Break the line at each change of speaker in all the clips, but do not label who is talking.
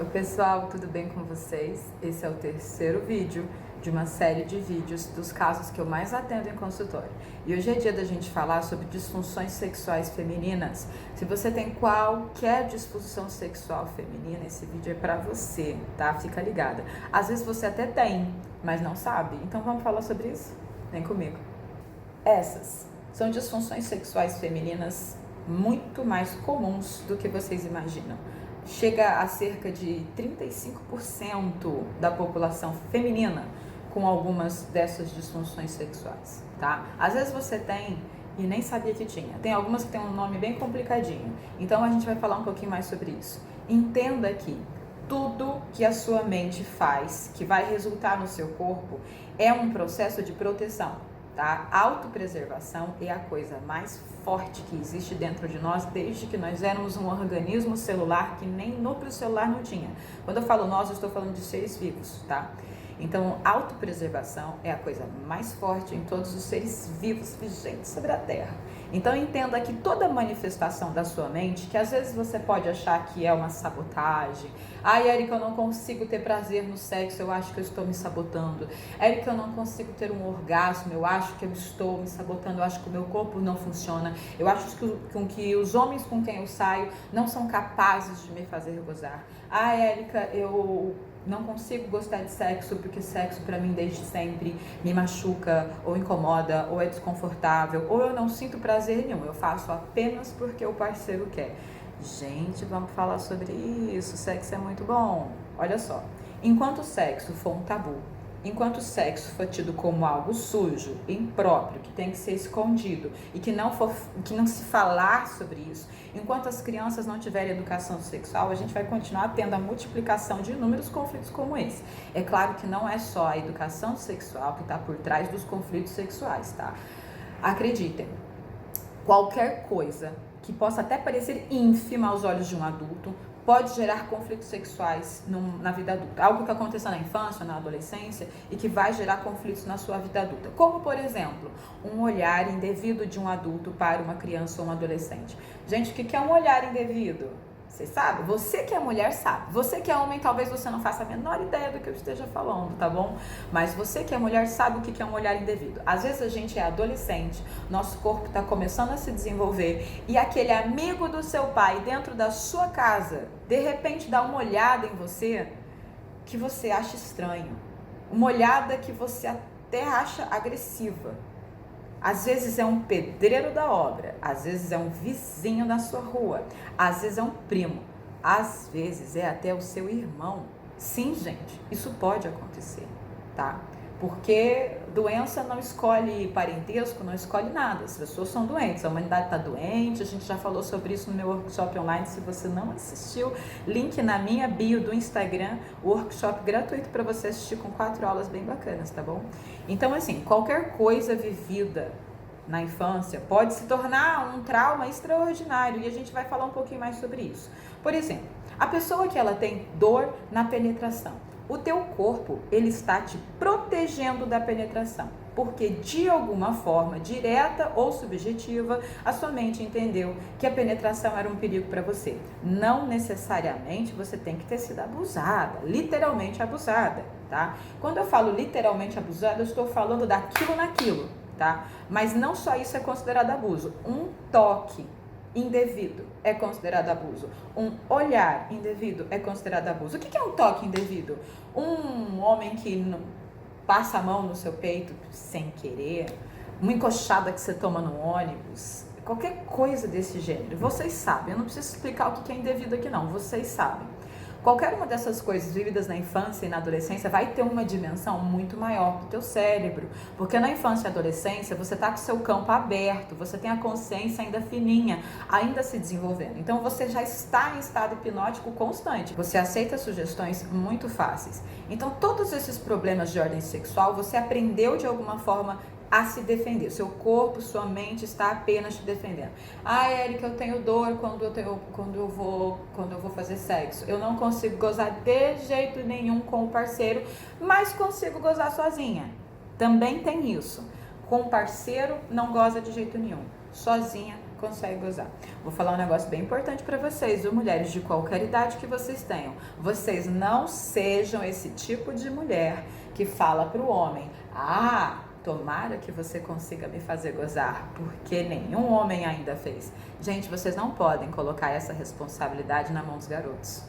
Oi pessoal, tudo bem com vocês? Esse é o terceiro vídeo de uma série de vídeos dos casos que eu mais atendo em consultório. E hoje é dia da gente falar sobre disfunções sexuais femininas. Se você tem qualquer disfunção sexual feminina, esse vídeo é pra você, tá? Fica ligada. Às vezes você até tem, mas não sabe. Então vamos falar sobre isso? Vem comigo. Essas são disfunções sexuais femininas muito mais comuns do que vocês imaginam. Chega a cerca de 35% da população feminina com algumas dessas disfunções sexuais, tá? Às vezes você tem e nem sabia que tinha. Tem algumas que tem um nome bem complicadinho. Então a gente vai falar um pouquinho mais sobre isso. Entenda que tudo que a sua mente faz, que vai resultar no seu corpo, é um processo de proteção. Tá? Autopreservação é a coisa mais forte que existe dentro de nós desde que nós éramos um organismo celular que nem núcleo celular não tinha. Quando eu falo nós, eu estou falando de seres vivos, tá? Então, autopreservação é a coisa mais forte em todos os seres vivos vigentes sobre a Terra. Então, entenda que toda manifestação da sua mente, que às vezes você pode achar que é uma sabotagem. Ai, Érica, eu não consigo ter prazer no sexo, eu acho que eu estou me sabotando. Érica, eu não consigo ter um orgasmo, eu acho que eu estou me sabotando, eu acho que o meu corpo não funciona. Eu acho que os homens com quem eu saio não são capazes de me fazer gozar. Ai, Érica, eu não consigo gostar de sexo porque sexo pra mim desde sempre me machuca ou incomoda ou é desconfortável ou eu não sinto prazer nenhum, eu faço apenas porque o parceiro quer. Gente, vamos falar sobre isso, sexo é muito bom. Olha só, enquanto o sexo for um tabu, enquanto o sexo for tido como algo sujo, impróprio, que tem que ser escondido e que não se falar sobre isso, enquanto as crianças não tiverem educação sexual, a gente vai continuar tendo a multiplicação de inúmeros conflitos como esse. É claro que não é só a educação sexual que está por trás dos conflitos sexuais, tá? Acreditem, qualquer coisa que possa até parecer ínfima aos olhos de um adulto pode gerar conflitos sexuais na vida adulta. Algo que aconteceu na infância, na adolescência e que vai gerar conflitos na sua vida adulta. Como, por exemplo, um olhar indevido de um adulto para uma criança ou um adolescente. Gente, o que é um olhar indevido? Você sabe? Você que é mulher sabe. Você que é homem, talvez você não faça a menor ideia do que eu esteja falando, tá bom? Mas você que é mulher sabe o que é um olhar indevido. Às vezes a gente é adolescente, nosso corpo está começando a se desenvolver e aquele amigo do seu pai dentro da sua casa, de repente dá uma olhada em você que você acha estranho. Uma olhada que você até acha agressiva. Às vezes é um pedreiro da obra, às vezes é um vizinho da sua rua, às vezes é um primo, às vezes é até o seu irmão. Sim, gente, isso pode acontecer, tá? Porque doença não escolhe parentesco, não escolhe nada. As pessoas são doentes, a humanidade está doente, a gente já falou sobre isso no meu workshop online. Se você não assistiu, link na minha bio do Instagram, workshop gratuito para você assistir com 4 aulas bem bacanas, tá bom? Então, assim, qualquer coisa vivida na infância pode se tornar um trauma extraordinário e a gente vai falar um pouquinho mais sobre isso. Por exemplo, a pessoa que ela tem dor na penetração. O teu corpo, ele está te protegendo da penetração, porque de alguma forma, direta ou subjetiva, a sua mente entendeu que a penetração era um perigo para você. Não necessariamente você tem que ter sido abusada, literalmente abusada, tá? Quando eu falo literalmente abusada, eu estou falando daquilo naquilo, tá? Mas não só isso é considerado abuso. Um toque indevido é considerado abuso. Um olhar indevido é considerado abuso. O que é um toque indevido? Um homem que passa a mão no seu peito sem querer, uma encoxada que você toma no ônibus, qualquer coisa desse gênero. Vocês sabem, eu não preciso explicar o que é indevido aqui não, vocês sabem. Qualquer uma dessas coisas vividas na infância e na adolescência vai ter uma dimensão muito maior do teu cérebro, porque na infância e adolescência você está com o seu campo aberto, você tem a consciência ainda fininha, ainda se desenvolvendo. Então você já está em estado hipnótico constante, você aceita sugestões muito fáceis. Então todos esses problemas de ordem sexual você aprendeu de alguma forma a se defender. Seu corpo, sua mente está apenas te defendendo. Ah, Érica, eu tenho dor quando eu vou fazer sexo. Eu não consigo gozar de jeito nenhum com o parceiro, mas consigo gozar sozinha. Também tem isso. Com o parceiro não goza de jeito nenhum. Sozinha consegue gozar. Vou falar um negócio bem importante para vocês, viu, mulheres de qualquer idade que vocês tenham. Vocês não sejam esse tipo de mulher que fala pro homem: ah, tomara que você consiga me fazer gozar, porque nenhum homem ainda fez. Gente, vocês não podem colocar essa responsabilidade na mão dos garotos.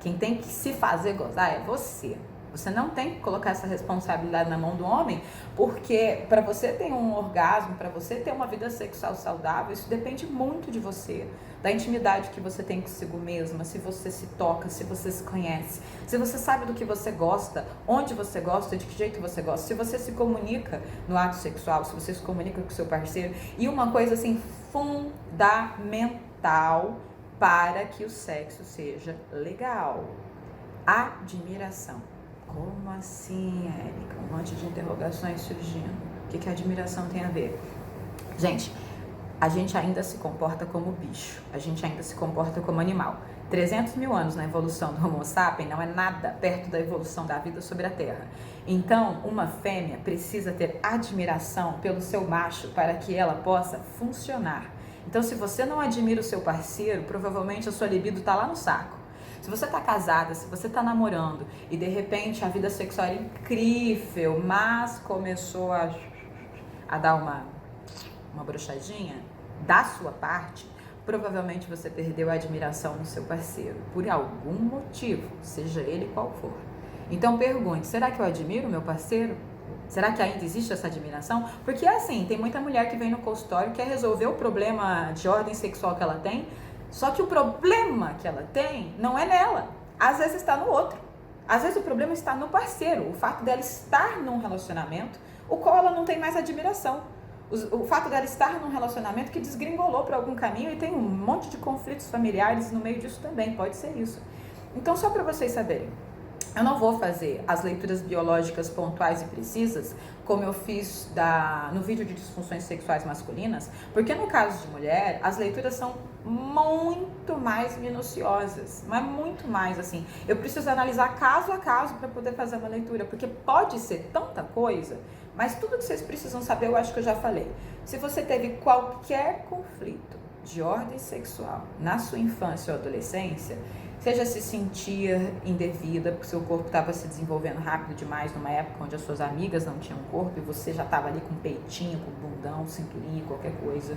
Quem tem que se fazer gozar é você. Você não tem que colocar essa responsabilidade na mão do homem, porque para você ter um orgasmo, para você ter uma vida sexual saudável, isso depende muito de você, da intimidade que você tem consigo mesma, se você se toca, se você se conhece, se você sabe do que você gosta, onde você gosta, de que jeito você gosta, se você se comunica no ato sexual, se você se comunica com o seu parceiro. E uma coisa assim fundamental para que o sexo seja legal: admiração. Como assim, Érica? Um monte de interrogações surgindo. O que a admiração tem a ver? Gente, a gente ainda se comporta como bicho. A gente ainda se comporta como animal. 300 mil anos na evolução do Homo sapiens não é nada perto da evolução da vida sobre a Terra. Então, uma fêmea precisa ter admiração pelo seu macho para que ela possa funcionar. Então, se você não admira o seu parceiro, provavelmente a sua libido está lá no saco. Se você está casada, se você está namorando e de repente a vida sexual é incrível, mas começou a dar uma broxadinha da sua parte, provavelmente você perdeu a admiração no seu parceiro, por algum motivo, seja ele qual for. Então pergunte: será que eu admiro o meu parceiro? Será que ainda existe essa admiração? Porque assim, tem muita mulher que vem no consultório e quer resolver o problema de ordem sexual que ela tem, só que o problema que ela tem não é nela, às vezes está no outro. Às vezes o problema está no parceiro, o fato dela estar num relacionamento, o qual ela não tem mais admiração. O fato dela estar num relacionamento que desgringolou para algum caminho e tem um monte de conflitos familiares no meio disso também, pode ser isso. Então, só para vocês saberem, eu não vou fazer as leituras biológicas pontuais e precisas, como eu fiz no vídeo de disfunções sexuais masculinas, porque no caso de mulher, as leituras são muito mais minuciosas, mas muito mais assim. Eu preciso analisar caso a caso para poder fazer uma leitura, porque pode ser tanta coisa, mas tudo que vocês precisam saber eu acho que eu já falei. Se você teve qualquer conflito de ordem sexual na sua infância ou adolescência, seja se sentia indevida, porque seu corpo estava se desenvolvendo rápido demais numa época onde as suas amigas não tinham corpo e você já estava ali com peitinho, com bundão, cinturinha, qualquer coisa,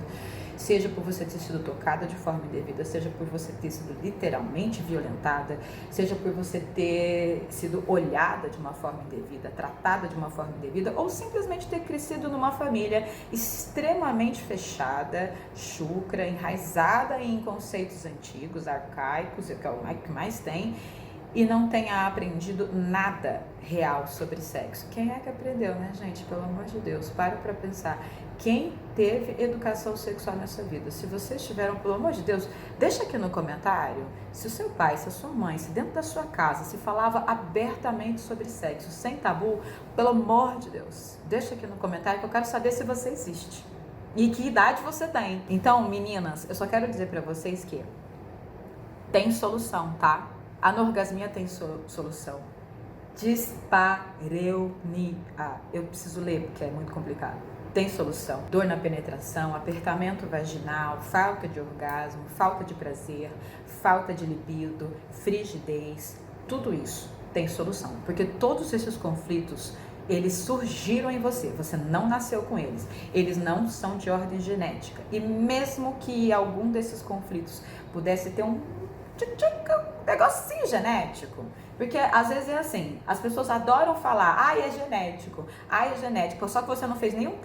seja por você ter sido tocada de forma indevida, seja por você ter sido literalmente violentada, seja por você ter sido olhada de uma forma indevida, tratada de uma forma indevida, ou simplesmente ter crescido numa família extremamente fechada, chucra, enraizada em conceitos antigos, arcaicos, que é o que mais tem, e não tenha aprendido nada real sobre sexo. Quem é que aprendeu, né, gente? Pelo amor de Deus, para pensar. Quem teve educação sexual nessa vida? Se vocês tiveram, pelo amor de Deus, deixa aqui no comentário se o seu pai, se a sua mãe, se dentro da sua casa se falava abertamente sobre sexo, sem tabu, pelo amor de Deus, deixa aqui no comentário que eu quero saber se você existe e que idade você tem. Então, meninas, eu só quero dizer pra vocês que tem solução, tá? A anorgasmia tem solução. Dispareunia. Eu preciso ler porque é muito complicado. Tem solução. Dor na penetração, apertamento vaginal, falta de orgasmo, falta de prazer, falta de libido, frigidez, tudo isso tem solução. Porque todos esses conflitos, eles surgiram em você. Você não nasceu com eles. Eles não são de ordem genética. E mesmo que algum desses conflitos pudesse ter um negocinho genético, porque às vezes é assim, as pessoas adoram falar, é genético, é genético, só que você não fez nenhum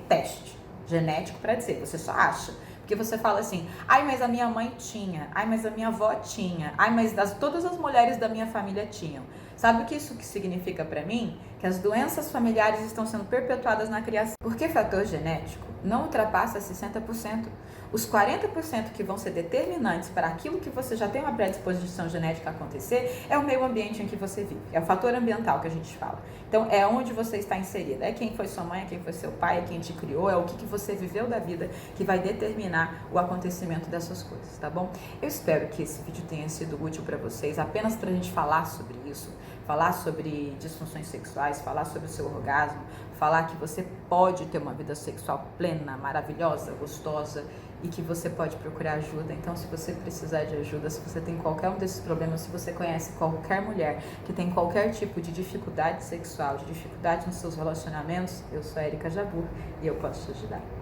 teste genético para dizer, você só acha, porque você fala assim, mas a minha mãe tinha, mas a minha avó tinha, mas todas as mulheres da minha família tinham. Sabe o que isso significa para mim? Que as doenças familiares estão sendo perpetuadas na criação. Porque fator genético não ultrapassa 60%. Os 40% que vão ser determinantes para aquilo que você já tem uma predisposição genética a acontecer é o meio ambiente em que você vive. É o fator ambiental que a gente fala. Então, é onde você está inserida. É quem foi sua mãe, é quem foi seu pai, é quem te criou, é o que você viveu da vida que vai determinar o acontecimento dessas coisas, tá bom? Eu espero que esse vídeo tenha sido útil para vocês, apenas para a gente falar sobre isso, falar sobre disfunções sexuais, falar sobre o seu orgasmo, falar que você pode ter uma vida sexual plena, maravilhosa, gostosa e que você pode procurar ajuda. Então, se você precisar de ajuda, se você tem qualquer um desses problemas, se você conhece qualquer mulher que tem qualquer tipo de dificuldade sexual, de dificuldade nos seus relacionamentos, eu sou a Erika Jabur e eu posso te ajudar.